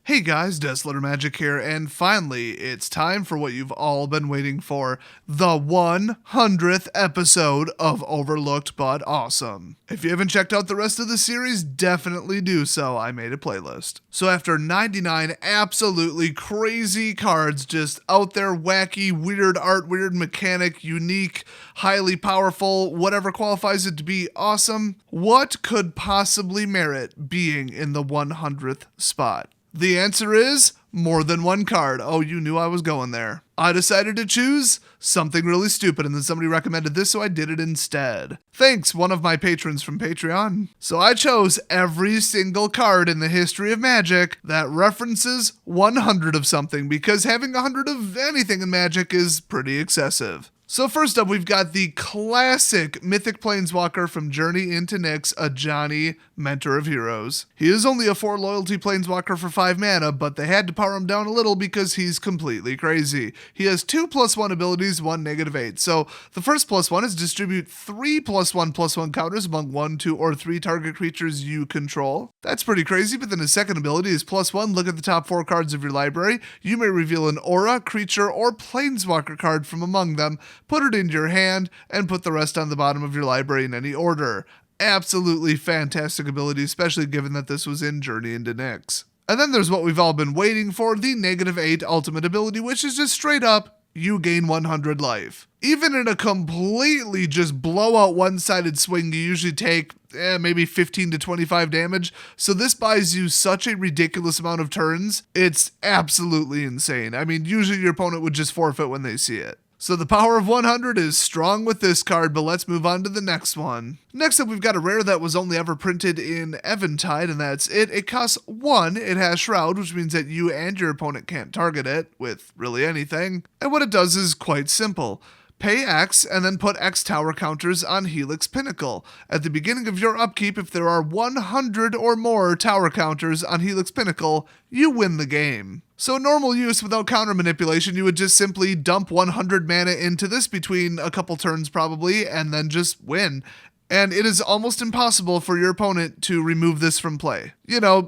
Hey guys, Deslater Magic here, and finally, it's time for what you've all been waiting for, the 100th episode of Overlooked But Awesome. If you haven't checked out the rest of the series, definitely do so. I made a playlist. So after 99 absolutely crazy cards, just out there, wacky, weird art, weird mechanic, unique, highly powerful, whatever qualifies it to be awesome, what could possibly merit being in the 100th spot? The answer is more than one card. Oh, you knew I was going there. I decided to choose something really stupid, and then somebody recommended this, so I did it instead. Thanks, one of my patrons from Patreon. So I chose every single card in the history of Magic that references 100 of something, because having 100 of anything in Magic is pretty excessive. So first up, we've got the classic Mythic Planeswalker from Journey into Nyx, Ajani, Mentor of Heroes. He is only a 4 loyalty Planeswalker for 5 mana, but they had to power him down a little because he's completely crazy. He has 2+1 abilities, 1 -8. So the first +1 is distribute 3 +1/+1 counters among 1, 2, or 3 target creatures you control. That's pretty crazy, but then his second ability is +1, look at the top 4 cards of your library. You may reveal an aura, creature, or Planeswalker card from among them, put it into your hand, and put the rest on the bottom of your library in any order. Absolutely fantastic ability, especially given that this was in Journey into Nyx. And then there's what we've all been waiting for, the -8 ultimate ability, which is just straight up, you gain 100 life. Even in a completely just blowout one-sided swing, you usually take maybe 15 to 25 damage. So this buys you such a ridiculous amount of turns. It's absolutely insane. I mean, usually your opponent would just forfeit when they see it. So the power of 100 is strong with this card, but let's move on to the next one. Next up, we've got a rare that was only ever printed in Eventide, and that's it. It costs 1, it has Shroud, which means that you and your opponent can't target it with really anything. And what it does is quite simple. Pay X and then put X tower counters on Helix Pinnacle. At the beginning of your upkeep, if there are 100 or more tower counters on Helix Pinnacle, you win the game. So normal use without counter manipulation, you would just simply dump 100 mana into this between a couple turns probably, and then just win. And it is almost impossible for your opponent to remove this from play,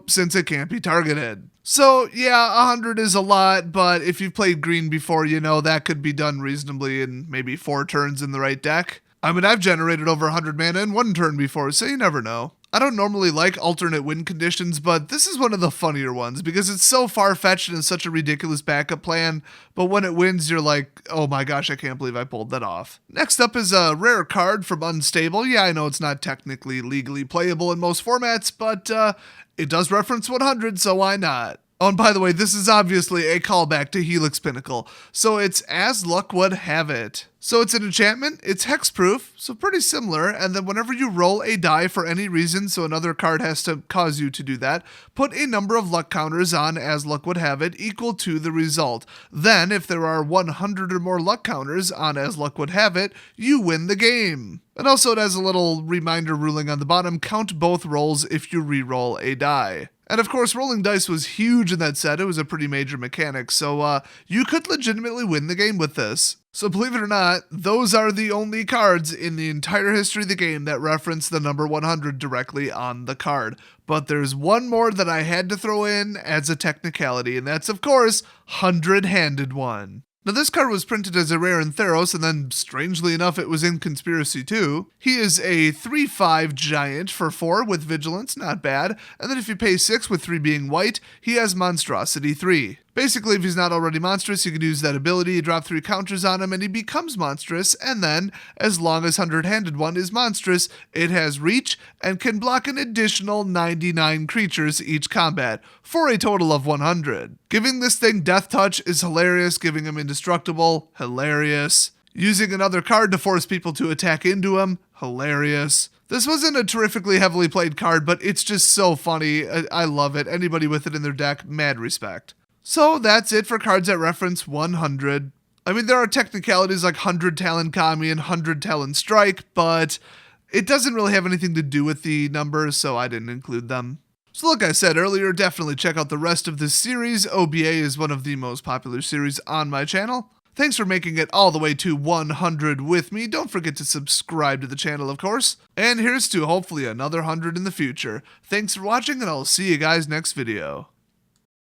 since it can't be targeted. So yeah, 100 is a lot, but if you've played green before, that could be done reasonably in maybe 4 turns in the right deck. I mean, I've generated over 100 mana in 1 turn before, so you never know. I don't normally like alternate win conditions, but this is one of the funnier ones because it's so far-fetched and such a ridiculous backup plan, but when it wins, you're like, oh my gosh, I can't believe I pulled that off. Next up is a rare card from Unstable. Yeah, I know it's not technically legally playable in most formats, but it does reference 100, so why not? Oh, and by the way, this is obviously a callback to Helix Pinnacle, so it's As Luck Would Have It. So it's an enchantment, it's hexproof, so pretty similar, and then whenever you roll a die for any reason, so another card has to cause you to do that, put a number of luck counters on As Luck Would Have It equal to the result. Then, if there are 100 or more luck counters on As Luck Would Have It, you win the game. And also it has a little reminder ruling on the bottom, count both rolls if you re-roll a die. And of course, rolling dice was huge in that set. It was a pretty major mechanic, so you could legitimately win the game with this. So believe it or not, those are the only cards in the entire history of the game that reference the number 100 directly on the card. But there's one more that I had to throw in as a technicality, and that's, of course, 100-handed one. Now this card was printed as a rare in Theros, and then strangely enough it was in Conspiracy too. He is a 3/5 giant for 4 with Vigilance, not bad, and then if you pay 6 with 3 being white, he has Monstrosity 3. Basically, if he's not already monstrous, you can use that ability, you drop 3 counters on him, and he becomes monstrous, and then, as long as 100-handed one is monstrous, it has reach, and can block an additional 99 creatures each combat, for a total of 100. Giving this thing Death Touch is hilarious, giving him indestructible, hilarious. Using another card to force people to attack into him, hilarious. This wasn't a terrifically heavily played card, but it's just so funny, I love it. Anybody with it in their deck, mad respect. So that's it for cards that reference 100. I mean, there are technicalities like 100 Talon Kami and 100 Talon Strike, but it doesn't really have anything to do with the numbers, so I didn't include them. So like I said earlier, definitely check out the rest of this series. OBA is one of the most popular series on my channel. Thanks for making it all the way to 100 with me. Don't forget to subscribe to the channel, of course. And here's to hopefully another 100 in the future. Thanks for watching, and I'll see you guys next video.